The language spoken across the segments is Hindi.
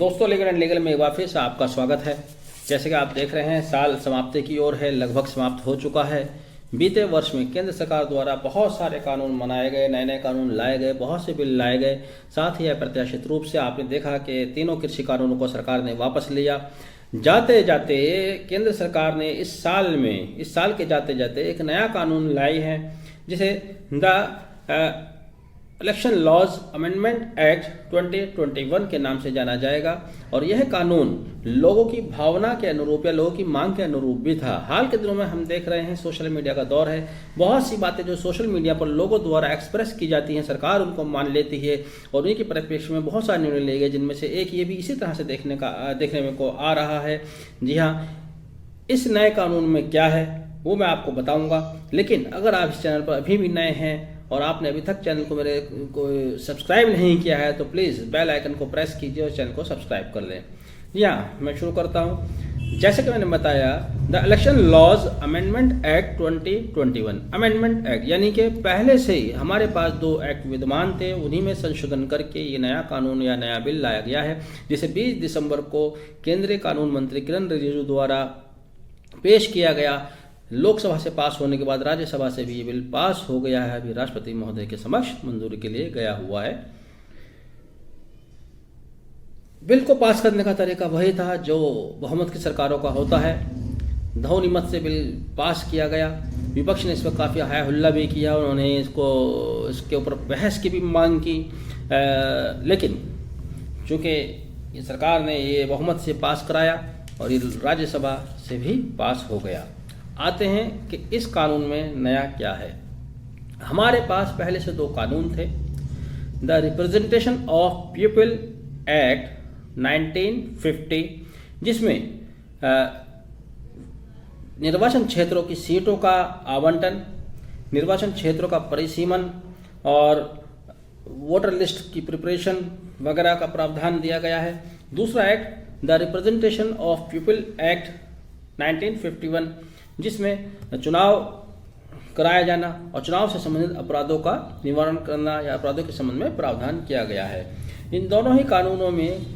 दोस्तों, लीगल एंड लीगल में एक बार फिर से आपका स्वागत है। जैसे कि आप देख रहे हैं, साल समाप्ति की ओर है, लगभग समाप्त हो चुका है। बीते वर्ष में केंद्र सरकार द्वारा बहुत सारे कानून बनाए गए, नए नए कानून लाए गए, बहुत से बिल लाए गए। साथ ही अप्रत्याशित रूप से आपने देखा कि तीनों कृषि कानूनों को सरकार ने वापस लिया। जाते जाते केंद्र सरकार ने इस साल के जाते जाते एक नया कानून लाई है, जिसे the election laws amendment act 2021 के नाम से जाना जाएगा। और यह कानून लोगों की भावना के अनुरूप या लोगों की मांग के अनुरूप भी था। हाल के दिनों में हम देख रहे हैं, सोशल मीडिया का दौर है। बहुत सी बातें जो सोशल मीडिया पर लोगों द्वारा एक्सप्रेस की जाती हैं, सरकार उनको मान लेती है और उन्हीं के परिप्रेक्ष्य में बहुत सारे निर्णय लिए गए, जिनमें से एक ये भी इसी तरह से देखने में को आ रहा है। जी हाँ, इस नए कानून में क्या है वो मैं आपको बताऊंगा। लेकिन अगर आप इस चैनल पर अभी भी नए हैं और आपने अभी तक चैनल को मेरे को सब्सक्राइब नहीं किया है, तो प्लीज़ बेल आइकन को प्रेस कीजिए और चैनल को सब्सक्राइब कर लें। जी हाँ, मैं शुरू करता हूँ। जैसे कि मैंने बताया, the election laws amendment act 2021 amendment act, यानी कि पहले से ही हमारे पास 2 एक्ट विद्यमान थे, उन्हीं में संशोधन करके ये नया कानून या नया बिल लाया गया है, जिसे 20 दिसंबर को केंद्रीय कानून मंत्री किरण रिजिजू द्वारा पेश किया गया। लोकसभा से पास होने के बाद राज्यसभा से भी ये बिल पास हो गया है, अभी राष्ट्रपति महोदय के समक्ष मंजूरी के लिए गया हुआ है। बिल को पास करने का तरीका वही था जो बहुमत की सरकारों का होता है। ध्वनिमत से बिल पास किया गया। विपक्ष ने इस पर काफ़ी हाय हुल्ला भी किया, उन्होंने इसके ऊपर बहस की भी मांग की, लेकिन चूँकि ये सरकार ने ये बहुमत से पास कराया और ये राज्यसभा से भी पास हो गया। आते हैं कि इस कानून में नया क्या है। हमारे पास पहले से 2 कानून थे। The representation of people act 1950, जिसमें निर्वाचन क्षेत्रों की सीटों का आवंटन, निर्वाचन क्षेत्रों का परिसीमन और वोटर लिस्ट की प्रिपरेशन वगैरह का प्रावधान दिया गया है। दूसरा act the representation of people act 1951, जिसमें चुनाव कराया जाना और चुनाव से संबंधित अपराधों का निवारण करना या अपराधों के संबंध में प्रावधान किया गया है। इन दोनों ही कानूनों में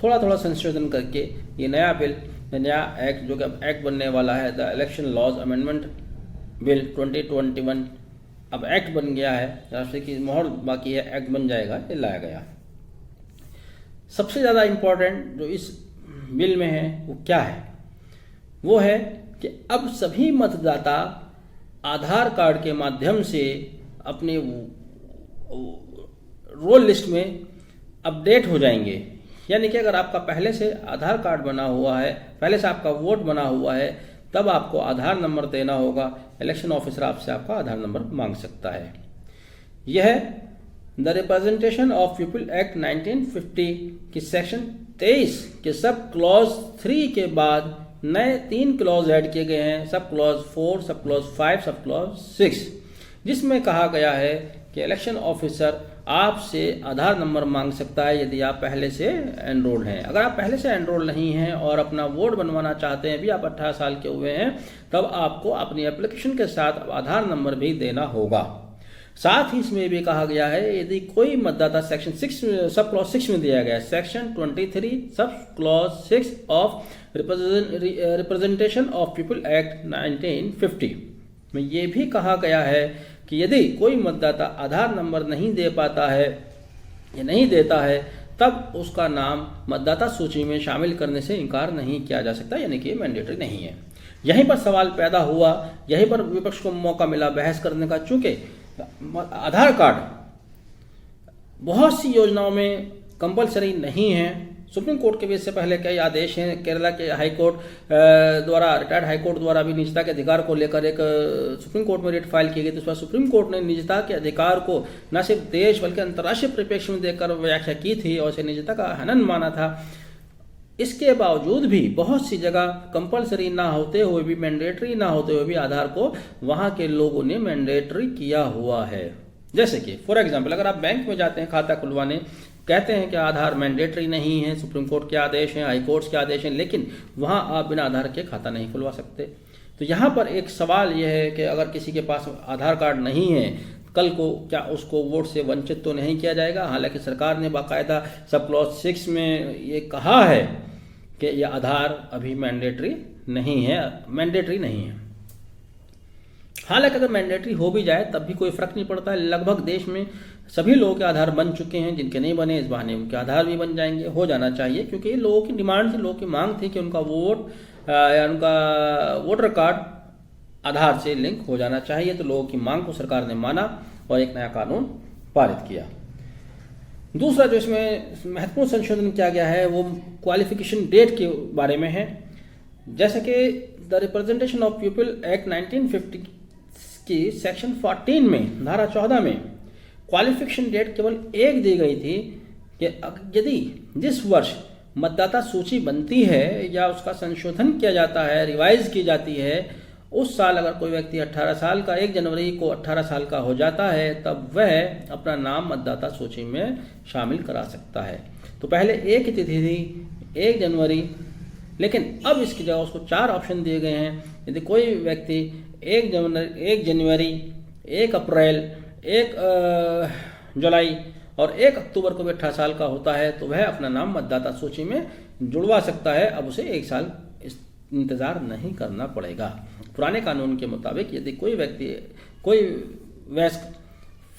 थोड़ा थोड़ा संशोधन करके ये नया बिल, नया एक्ट जो कि अब एक्ट बनने वाला है, the election laws amendment bill 2021 अब एक्ट बन गया है। राष्ट्रपति की मोहर बाकी है, एक्ट बन जाएगा, ये लाया गया। सबसे ज़्यादा इम्पोर्टेंट जो इस बिल में है वो क्या है? वो है कि अब सभी मतदाता आधार कार्ड के माध्यम से अपने रोल लिस्ट में अपडेट हो जाएंगे। यानी कि अगर आपका पहले से आधार कार्ड बना हुआ है, पहले से आपका वोट बना हुआ है, तब आपको आधार नंबर देना होगा। इलेक्शन ऑफिसर आपसे आपका आधार नंबर मांग सकता है। यह the representation of people act 1950 की सेक्शन 23 के सब क्लॉज 3 के बाद नए 3 क्लॉज ऐड किए गए हैं, sub clause 4, sub clause 5, sub clause 6, जिसमें कहा गया है कि इलेक्शन ऑफिसर आपसे आधार नंबर मांग सकता है यदि आप पहले से एनरोल्ड हैं। अगर आप पहले से एनरोल्ड नहीं हैं और अपना वोट बनवाना चाहते हैं, भी आप 18 साल के हुए हैं, तब आपको अपनी एप्लीकेशन के साथ आधार नंबर भी देना होगा। साथ ही इसमें भी कहा गया है, यदि कोई मतदाता सेक्शन 6 सब क्लॉज 6 में दिया गया है, section 23 sub clause 6 of representation of people act 1950 में ये भी कहा गया है कि यदि कोई मतदाता आधार नंबर नहीं दे पाता है या नहीं देता है, तब उसका नाम मतदाता सूची में शामिल करने से इनकार नहीं किया जा सकता, यानी कि ये मैंडेटरी नहीं है। यहीं पर सवाल पैदा हुआ, यहीं पर विपक्ष को मौका मिला बहस करने का। चूंकि आधार कार्ड बहुत सी योजनाओं में कंपलसरी नहीं है। सुप्रीम कोर्ट के भी इससे पहले कई आदेश हैं। केरला के हाई कोर्ट द्वारा, रिटायर्ड हाई कोर्ट द्वारा भी निजता के अधिकार को लेकर एक सुप्रीम कोर्ट में रिट फाइल की गई, तो उस पर सुप्रीम कोर्ट ने निजता के अधिकार को न सिर्फ देश बल्कि अंतर्राष्ट्रीय परिप्रेक्ष्य में देखकर व्याख्या की थी और इसे निजता का हनन माना था। इसके बावजूद भी बहुत सी जगह कंपलसरी ना होते हुए भी, मैंडेटरी ना होते हुए भी आधार को वहाँ के लोगों ने मैंडेटरी किया हुआ है। जैसे कि फॉर एग्जाम्पल, अगर आप बैंक में जाते हैं खाता खुलवाने, कहते हैं कि आधार मैंडेटरी नहीं है, सुप्रीम कोर्ट के आदेश हैं, हाई कोर्ट्स के आदेश हैं, लेकिन वहाँ आप बिना आधार के खाता नहीं खुलवा सकते। तो यहाँ पर एक सवाल यह है कि अगर किसी के पास आधार कार्ड नहीं है, कल को क्या उसको वोट से वंचित तो नहीं किया जाएगा। हालांकि सरकार ने बाकायदा सब क्लॉज 6 में ये कहा है कि यह आधार अभी मैंडेटरी नहीं है। हालांकि अगर मैंडेटरी हो भी जाए तब भी कोई फर्क नहीं पड़ता है। लगभग देश में सभी लोगों के आधार बन चुके हैं, जिनके नहीं बने इस बहाने उनके आधार भी बन जाएंगे। हो जाना चाहिए, क्योंकि ये लोगों की डिमांड थी, लोगों की मांग थी कि उनका वोट या उनका वोटर कार्ड आधार से लिंक हो जाना चाहिए। तो लोगों की मांग को सरकार ने माना और एक नया कानून पारित किया। दूसरा जो इसमें महत्वपूर्ण संशोधन किया गया है वो क्वालिफिकेशन डेट के बारे में है। जैसे कि the representation of people act 1950 की सेक्शन 14 में धारा 14 में क्वालिफिकेशन डेट केवल एक दी गई थी कि यदि जिस वर्ष मतदाता सूची बनती है या उसका संशोधन किया जाता है, रिवाइज की जाती है, उस साल अगर कोई व्यक्ति 18 साल का 1 जनवरी को 18 साल का हो जाता है तब वह अपना नाम मतदाता सूची में शामिल करा सकता है। तो पहले एक ही तिथि थी 1 जनवरी, लेकिन अब इसकी जगह उसको 4 ऑप्शन दिए गए हैं। यदि कोई व्यक्ति 1 जनवरी, 1 अप्रैल, 1 जुलाई और 1 अक्टूबर को भी 18 साल का होता है तो वह अपना नाम मतदाता सूची में जुड़वा सकता है। अब उसे 1 साल इंतज़ार नहीं करना पड़ेगा। पुराने कानून के मुताबिक यदि कोई वयस्क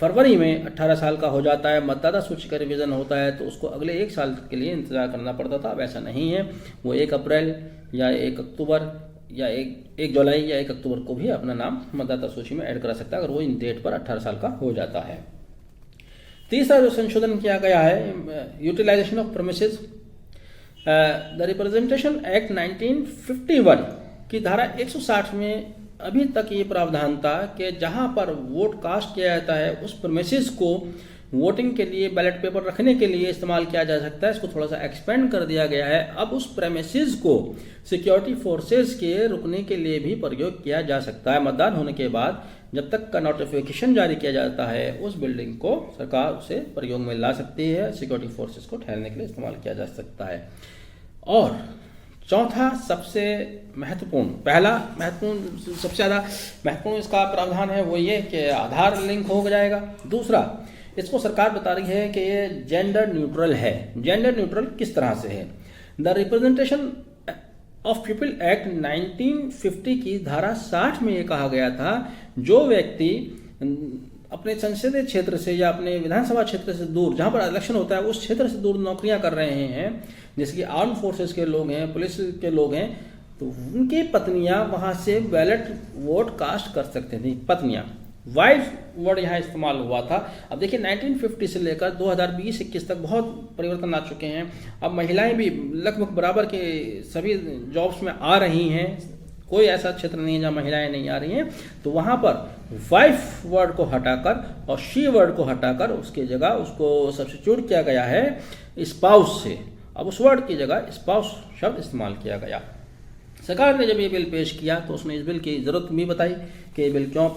फरवरी में 18 साल का हो जाता है, मतदाता सूची का रिवीजन होता है तो उसको अगले 1 साल के लिए इंतज़ार करना पड़ता था। अब ऐसा नहीं है, वो 1 अप्रैल या 1 अक्टूबर या 1 जुलाई या 1 अक्टूबर को भी अपना नाम मतदाता सूची में ऐड करा सकता है अगर वो इन डेट पर 18 साल का हो जाता है। तीसरा जो संशोधन किया गया है utilisation of premises. The representation act 1951 की धारा 160 में अभी तक ये प्रावधान था कि जहां पर वोट कास्ट किया जाता है उस प्रेमिसेस को वोटिंग के लिए, बैलेट पेपर रखने के लिए इस्तेमाल किया जा सकता है। इसको थोड़ा सा एक्सपेंड कर दिया गया है। अब उस प्रेमिसेस को सिक्योरिटी फोर्सेस के रुकने के लिए भी प्रयोग किया जा सकता है। मतदान होने के बाद जब तक का नोटिफिकेशन जारी किया जाता है उस बिल्डिंग को सरकार उसे प्रयोग में ला सकती है, सिक्योरिटी फोर्सेस को ठहरने के लिए इस्तेमाल किया जा सकता है। और चौथा सबसे महत्वपूर्ण, सबसे ज़्यादा महत्वपूर्ण इसका प्रावधान है वो ये कि आधार लिंक हो जाएगा। दूसरा, इसको सरकार बता रही है कि ये जेंडर न्यूट्रल है। जेंडर न्यूट्रल किस तरह से है? The representation of people act 1950 की धारा 60 में ये कहा गया था जो व्यक्ति अपने संसदीय क्षेत्र से या अपने विधानसभा क्षेत्र से दूर, जहां पर इलेक्शन होता है उस क्षेत्र से दूर नौकरियां कर रहे हैं, जैसे कि आर्म फोर्सेस के लोग हैं, पुलिस के लोग हैं, तो उनकी पत्नियां वहां से बैलेट वोट कास्ट कर सकते थे। पत्नियां, वाइफ वर्ड यहाँ इस्तेमाल हुआ था। अब देखिए 1950 से लेकर 2020-21 तक बहुत परिवर्तन आ चुके हैं। अब महिलाएं भी लगभग बराबर के सभी जॉब्स में आ रही हैं। कोई ऐसा क्षेत्र नहीं है जहाँ महिलाएं नहीं आ रही हैं। तो वहाँ पर वाइफ वर्ड को हटाकर और शी वर्ड को हटाकर उसकी जगह उसको सब्स्टिट्यूट किया गया है स्पाउस से। अब उस वर्ड की जगह स्पाउस शब्द इस्तेमाल किया गया। सरकार ने जब ये बिल पेश किया तो उसने इस बिल की ज़रूरत भी बताई कि ये बिल क्यों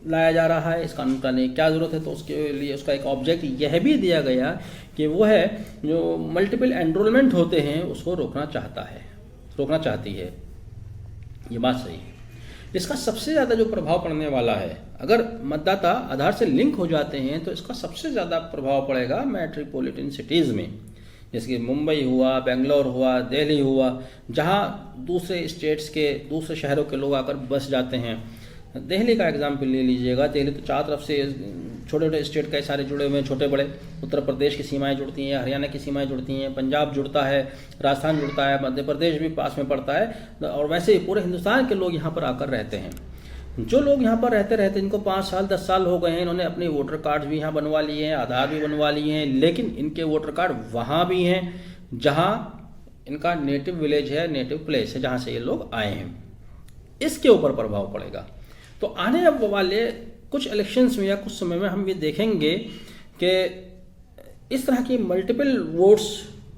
लाया जा रहा है, इस कानून का नहीं क्या ज़रूरत है। तो उसके लिए उसका एक ऑब्जेक्ट यह भी दिया गया कि वो है जो मल्टीपल एनरोलमेंट होते हैं उसको रोकना चाहती है। ये बात सही है। इसका सबसे ज़्यादा जो प्रभाव पड़ने वाला है, अगर मतदाता आधार से लिंक हो जाते हैं तो इसका सबसे ज़्यादा प्रभाव पड़ेगा मेट्रोपॉलिटन सिटीज़ में, जैसे कि मुंबई हुआ, बेंगलोर हुआ, दिल्ली हुआ, जहाँ दूसरे स्टेट्स के, दूसरे शहरों के लोग आकर बस जाते हैं। दिल्ली का एग्जाम्पल ले लीजिएगा। दिल्ली तो चारों तरफ से छोटे छोटे स्टेट कई सारे जुड़े हुए हैं, छोटे बड़े। उत्तर प्रदेश की सीमाएं जुड़ती हैं, हरियाणा की सीमाएं जुड़ती हैं, पंजाब जुड़ता है, राजस्थान जुड़ता है, मध्य प्रदेश भी पास में पड़ता है। और वैसे ही पूरे हिंदुस्तान के लोग यहाँ पर आकर रहते हैं। जो लोग यहाँ पर रहते इनको 5 साल 10 साल हो गए हैं, इन्होंने अपने वोटर कार्ड भी यहाँ बनवा लिए हैं, आधार भी बनवा लिए हैं, लेकिन इनके वोटर कार्ड वहाँ भी हैं जहाँ इनका नेटिव विलेज है, नेटिव प्लेस है, जहाँ से ये लोग आए हैं। इसके ऊपर प्रभाव पड़ेगा। तो आने अब वाले कुछ इलेक्शंस में या कुछ समय में हम ये देखेंगे कि इस तरह की मल्टीपल वोट्स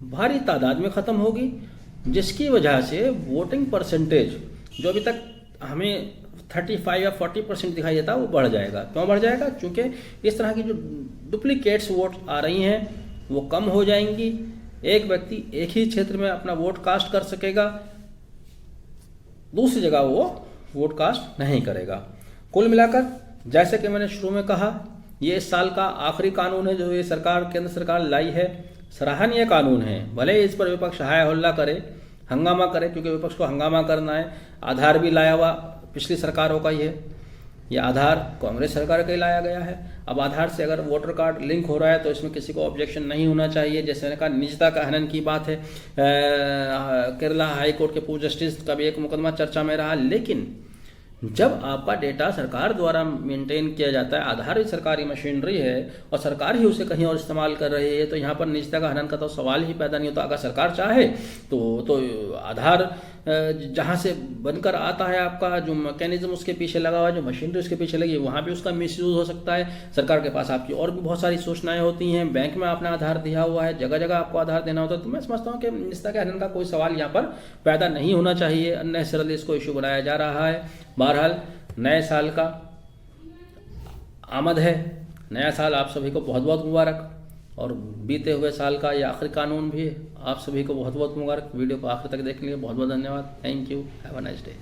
भारी तादाद में ख़त्म होगी, जिसकी वजह से वोटिंग परसेंटेज जो अभी तक हमें 35 या 40% दिखाई देता है वो बढ़ जाएगा। क्यों बढ़ जाएगा? क्योंकि इस तरह की जो डुप्लीकेट्स वोट आ रही हैं वो कम हो जाएंगी। एक व्यक्ति एक ही क्षेत्र में अपना वोट कास्ट कर सकेगा, दूसरी जगह वो वोट कास्ट नहीं करेगा। कुल मिलाकर जैसे कि मैंने शुरू में कहा ये इस साल का आखिरी कानून है जो ये सरकार, केंद्र सरकार लाई है। सराहनीय कानून है, भले ही इस पर विपक्ष हाय हल्ला करे, हंगामा करे, क्योंकि विपक्ष को हंगामा करना है। आधार भी लाया हुआ पिछली सरकारों का ही है, यह आधार कांग्रेस सरकार का ही लाया गया है। अब आधार से अगर वोटर कार्ड लिंक हो रहा है तो इसमें किसी को ऑब्जेक्शन नहीं होना चाहिए। जैसे मैंने कहा, निजता का हनन की बात है। केरला हाई कोर्ट के पूर्व जस्टिस का भी एक मुकदमा चर्चा में रहा, लेकिन जब आपका डेटा सरकार द्वारा मेंटेन किया जाता है, आधार ही सरकारी मशीनरी है और सरकार ही उसे कहीं और इस्तेमाल कर रही है, तो यहाँ पर निजता का हनन का तो सवाल ही पैदा नहीं होता। अगर सरकार चाहे तो आधार जहाँ से बनकर आता है, आपका जो मैकेनिज्म उसके पीछे लगा हुआ है, जो मशीनरी उसके पीछे लगी है, वहाँ भी उसका मिसयूज हो सकता है। सरकार के पास आपकी और भी बहुत सारी सूचनाएं होती हैं, बैंक में आपने आधार दिया हुआ है, जगह जगह आपको आधार देना होता है। तो मैं समझता हूँ कि निजता के हनन का कोई सवाल यहाँ पर पैदा नहीं होना चाहिए। अननेसेसरली इसको इशू बनाया जा रहा है। बहरहाल नए साल का आमद है, नया साल आप सभी को बहुत बहुत मुबारक, और बीते हुए साल का ये आखिरी कानून भी है, आप सभी को बहुत बहुत मुबारक। वीडियो को आखिर तक देखने के लिए बहुत बहुत धन्यवाद। Thank you, have a nice day.